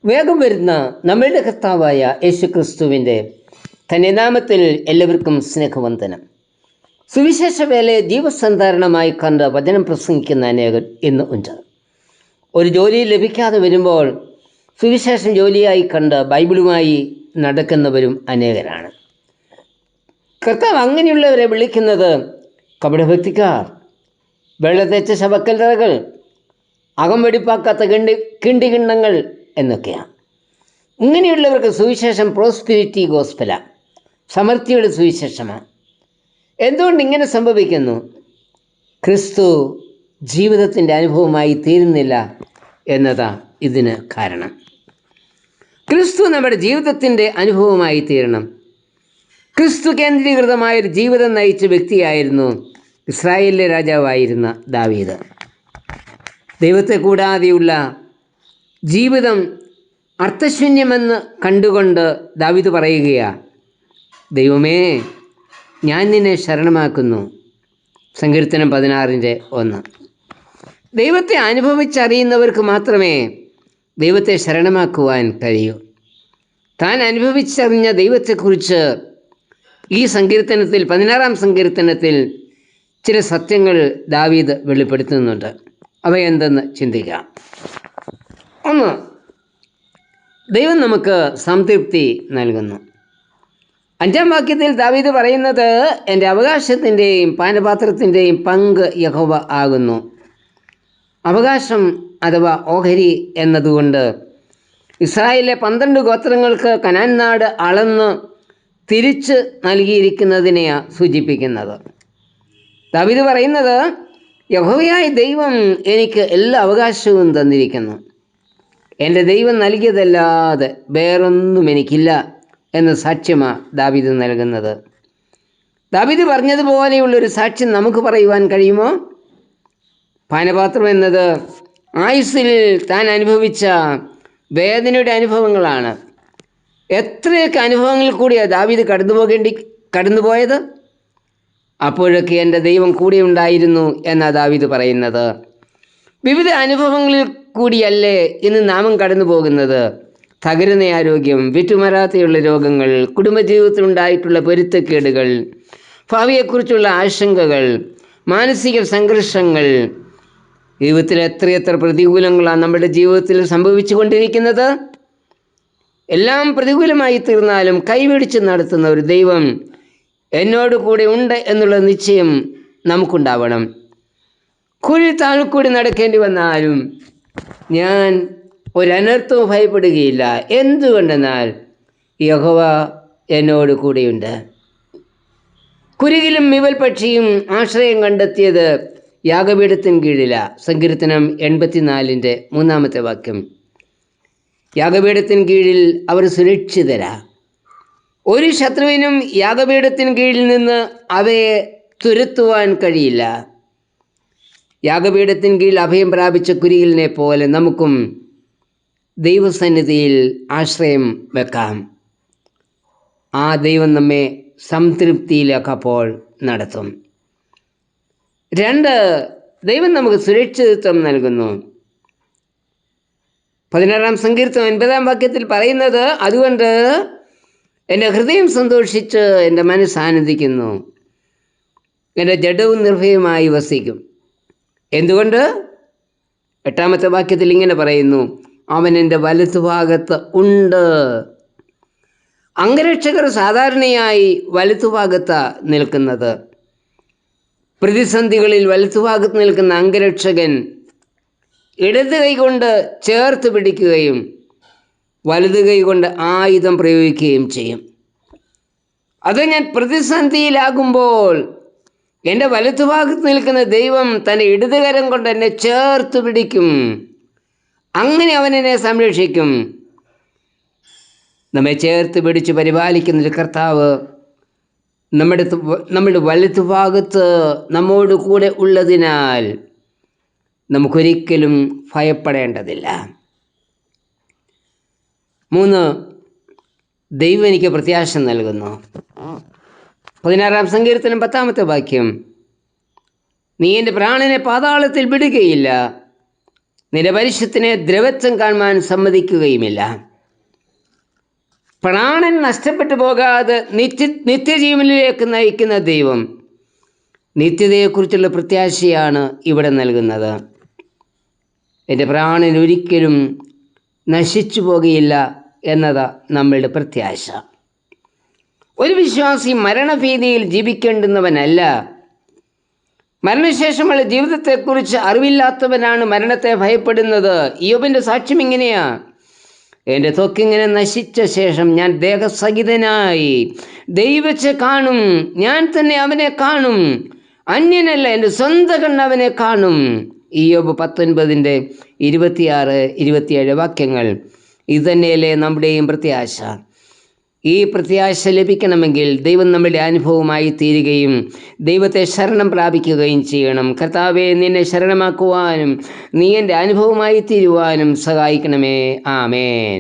വേഗം വരുന്ന നമ്മളുടെ കർത്താവായ യേശു ക്രിസ്തുവിൻ്റെ ധന്യനാമത്തിൽ എല്ലാവർക്കും സ്നേഹവന്ദനം. സുവിശേഷ വേലയെ ജീവസന്ധാരണമായി കണ്ട് വചനം പ്രസംഗിക്കുന്ന അനേകർ ഇന്ന് ഉണ്ട്. ഒരു ജോലി ലഭിക്കാതെ വരുമ്പോൾ സുവിശേഷം ജോലിയായി കണ്ട് ബൈബിളുമായി നടക്കുന്നവരും അനേകരാണ്. കർത്താവ് അങ്ങനെയുള്ളവരെ വിളിക്കുന്നത് കപടഭക്തിക്കാർ, വെള്ളത്തേച്ച ശവക്കല്ലറകൾ, അകം വെടിപ്പാക്കാത്ത കിണ്ടികിണ്ണങ്ങൾ എന്നൊക്കെയാണ്. ഇങ്ങനെയുള്ളവർക്ക് സുവിശേഷം പ്രോസ്പിരിറ്റി ഗോസ്പലാണ്, സമൃദ്ധിയുടെ സുവിശേഷമാണ്. എന്തുകൊണ്ട് ഇങ്ങനെ സംഭവിക്കുന്നു? ക്രിസ്തു ജീവിതത്തിൻ്റെ അനുഭവമായി തീരുന്നില്ല എന്നതാണ് ഇതിന് കാരണം. ക്രിസ്തു നമ്മുടെ ജീവിതത്തിൻ്റെ അനുഭവമായി തീരണം. ക്രിസ്തു കേന്ദ്രീകൃതമായൊരു ജീവിതം നയിച്ച വ്യക്തിയായിരുന്നു ഇസ്രായേലിലെ രാജാവായിരുന്ന ദാവീദ്. ദൈവത്തെ കൂടാതെയുള്ള ജീവിതം അർത്ഥശൂന്യമെന്ന് കണ്ടുകൊണ്ട് ദാവീദ് പറയുകയാണ്, ദൈവമേ, ഞാൻ നിന്നെ ശരണമാക്കുന്നു. സങ്കീർത്തനം 16:1. ദൈവത്തെ അനുഭവിച്ചറിയുന്നവർക്ക് മാത്രമേ ദൈവത്തെ ശരണമാക്കുവാൻ കഴിയൂ. താൻ അനുഭവിച്ചറിഞ്ഞ ദൈവത്തെക്കുറിച്ച് ഈ സങ്കീർത്തനത്തിൽ 16-ാം സങ്കീർത്തനത്തിൽ ചില സത്യങ്ങൾ ദാവീദ് വെളിപ്പെടുത്തുന്നുണ്ട്. അവയെന്തെന്ന് ചിന്തിക്കാം. ഒന്ന്, ദൈവം നമുക്ക് സംതൃപ്തി നൽകുന്നു. 5-ാം വാക്യത്തിൽ ദാവീദ് പറയുന്നത്, എൻ്റെ അവകാശത്തിൻ്റെയും പാനപാത്രത്തിൻ്റെയും പങ്ക് യഹോവ ആകുന്നു. അവകാശം അഥവാ ഓഹരി എന്നതുകൊണ്ട് ഇസ്രായേലിലെ 12 ഗോത്രങ്ങൾക്ക് കനാൻ നാട് അളന്ന് തിരിച്ച് നൽകിയിരിക്കുന്നതിനെയാണ് സൂചിപ്പിക്കുന്നത്. ദാവീദ് പറയുന്നത്, യഹോവയായ ദൈവം എനിക്ക് എല്ലാ അവകാശവും തന്നിരിക്കുന്നു. എൻ്റെ ദൈവം നൽകിയതല്ലാതെ വേറൊന്നും എനിക്കില്ല എന്ന സാക്ഷ്യമാണ് ദാവീദ് നൽകുന്നത്. ദാവീദ് പറഞ്ഞതുപോലെയുള്ളൊരു സാക്ഷ്യം നമുക്ക് പറയുവാൻ കഴിയുമോ? പാനപാത്രം എന്നത് ആയുസ്സിൽ താൻ അനുഭവിച്ച വേദനയുടെ അനുഭവങ്ങളാണ്. എത്രയൊക്കെ അനുഭവങ്ങളിൽ കൂടിയാണ് ദാവീദ് കടന്നുപോയത്. അപ്പോഴൊക്കെ എൻ്റെ ദൈവം കൂടെ ഉണ്ടായിരുന്നു എന്നാണ് ദാവീദ് പറയുന്നത്. വിവിധ അനുഭവങ്ങളിൽ കൂടിയല്ലേ ഇന്ന് നാമും കടന്നു പോകുന്നത്. തകരുന്ന ആരോഗ്യം, വിട്ടുമാറാതെയുള്ള രോഗങ്ങൾ, കുടുംബജീവിതത്തിലുണ്ടായിട്ടുള്ള പൊരുത്തക്കേടുകൾ, ഭാവിയെക്കുറിച്ചുള്ള ആശങ്കകൾ, മാനസിക സംഘർഷങ്ങൾ, ജീവിതത്തിൽ എത്രയെത്ര പ്രതികൂലങ്ങളാണ് നമ്മുടെ ജീവിതത്തിൽ സംഭവിച്ചു കൊണ്ടിരിക്കുന്നത്. എല്ലാം പ്രതികൂലമായി തീർന്നാലും കൈപിടിച്ച് നടത്തുന്ന ഒരു ദൈവം എന്നോട് കൂടെ ഉണ്ട് എന്നുള്ള നിശ്ചയം നമുക്കുണ്ടാവണം. കുഴി താഴ്ക്കൂടി നടക്കേണ്ടി വന്നാലും ഞാൻ ഒരനർത്ഥവും ഭയപ്പെടുകയില്ല. എന്തുകൊണ്ടെന്നാൽ യഹോവ എന്നോട് കൂടെയുണ്ട്. കുരുകിലും മിവൽ പക്ഷിയും ആശ്രയം കണ്ടെത്തിയത് യാഗപീഠത്തിന് കീഴിലാണ്. സങ്കീർത്തനം 84:3 വാക്യം. യാഗപീഠത്തിന് കീഴിൽ അവർ സുരക്ഷിതരാ. ഒരു ശത്രുവിനും യാഗപീഠത്തിന് കീഴിൽ നിന്ന് അവയെ തുരത്തുവാൻ കഴിയില്ല. യാഗപീഠത്തിന് കീഴിൽ അഭയം പ്രാപിച്ച കുരികിലിനെ പോലെ നമുക്കും ദൈവസന്നിധിയിൽ ആശ്രയം വെക്കാം. ആ ദൈവം നമ്മെ സംതൃപ്തിയിലേക്കപ്പോൾ നടത്തും. 2, ദൈവം നമുക്ക് സുരക്ഷിതത്വം നൽകുന്നു. 16-ാം സങ്കീർത്തനം 9-ാം വാക്യത്തിൽ പറയുന്നത്, അതുകൊണ്ട് എൻ്റെ ഹൃദയം സന്തോഷിച്ച് എൻ്റെ മനസ്സ് ആനന്ദിക്കുന്നു, എൻ്റെ ജഡവും നിർഭയമായി വസിക്കും. എന്തുകൊണ്ട്? 8-ാമത്തെ വാക്യത്തിൽ ഇങ്ങനെ പറയുന്നു, അവൻ എൻ്റെ വലത്തുഭാഗത്ത് ഉണ്ട്. അംഗരക്ഷകർ സാധാരണയായി വലത്തുഭാഗത്താണ് നിൽക്കുന്നത്. പ്രതിസന്ധികളിൽ വലത്തുഭാഗത്ത് നിൽക്കുന്ന അംഗരക്ഷകൻ ഇടത് കൈ കൊണ്ട് ചേർത്ത് പിടിക്കുകയും വലത് കൈ കൊണ്ട് ആയുധം പ്രയോഗിക്കുകയും ചെയ്യും. അത് ഞാൻ പ്രതിസന്ധിയിലാകുമ്പോൾ എൻ്റെ വലത്തുഭാഗത്ത് നിൽക്കുന്ന ദൈവം തൻ്റെ ഇടതുകരം കൊണ്ട് എന്നെ ചേർത്ത് പിടിക്കും. അങ്ങനെ അവൻ എന്നെ സംരക്ഷിക്കും. നമ്മെ ചേർത്ത് പിടിച്ച് പരിപാലിക്കുന്നൊരു കർത്താവ് നമ്മുടെ വലത്തുഭാഗത്ത് നമ്മോട് കൂടെ ഉള്ളതിനാൽ നമുക്കൊരിക്കലും ഭയപ്പെടേണ്ടതില്ല. 3, ദൈവം എനിക്ക് പ്രത്യാശ നൽകുന്നു. 16-ാം സങ്കീർത്തനം 10-ാമത്തെ വാക്യം. നീ എൻ്റെ പ്രാണനെ പാതാളത്തിൽ വിടുകയില്ല, നിന്റെ പരിശുദ്ധനെ ദ്രവത്വം കാണുവാൻ സമ്മതിക്കുകയുമില്ല. പ്രാണൻ നഷ്ടപ്പെട്ടു പോകാതെ നിത്യജീവനിലേക്ക് നയിക്കുന്ന ദൈവം നിത്യതയെക്കുറിച്ചുള്ള പ്രത്യാശയാണ് ഇവിടെ നൽകുന്നത്. എൻ്റെ പ്രാണൻ ഒരിക്കലും നശിച്ചു പോകുകയില്ല എന്നത് നമ്മളുടെ പ്രത്യാശ. ഒരു വിശ്വാസി മരണഭീതിയിൽ ജീവിക്കേണ്ടുന്നവനല്ല. മരണശേഷമുള്ള ജീവിതത്തെക്കുറിച്ച് അറിവില്ലാത്തവനാണ് മരണത്തെ ഭയപ്പെടുന്നത്. ഇയ്യോബിൻ്റെ സാക്ഷ്യം ഇങ്ങനെയാ: എൻ്റെ ത്വക്കിങ്ങനെ നശിച്ച ശേഷം ഞാൻ ദേഹസഹിതനായി ദൈവത്തെ കാണും. ഞാൻ തന്നെ അവനെ കാണും, അന്യനല്ല, എൻ്റെ സ്വന്തം കണ്ണ് അവനെ കാണും. ഇയ്യോബ് 19:26-27 വാക്യങ്ങൾ. ഇതുതന്നെയല്ലേ നമ്മുടെയും പ്രത്യാശ. ഈ പ്രത്യാശ ലഭിക്കണമെങ്കിൽ ദൈവം നമ്മുടെ അനുഭവമായി തീരുകയും ദൈവത്തെ ശരണം പ്രാപിക്കുകയും ചെയ്യണം. കർത്താവേ, നിന്നെ ശരണമാക്കുവാനും നീ എൻ്റെ അനുഭവമായി തീരുവാനും സഹായിക്കണമേ. ആമേൻ.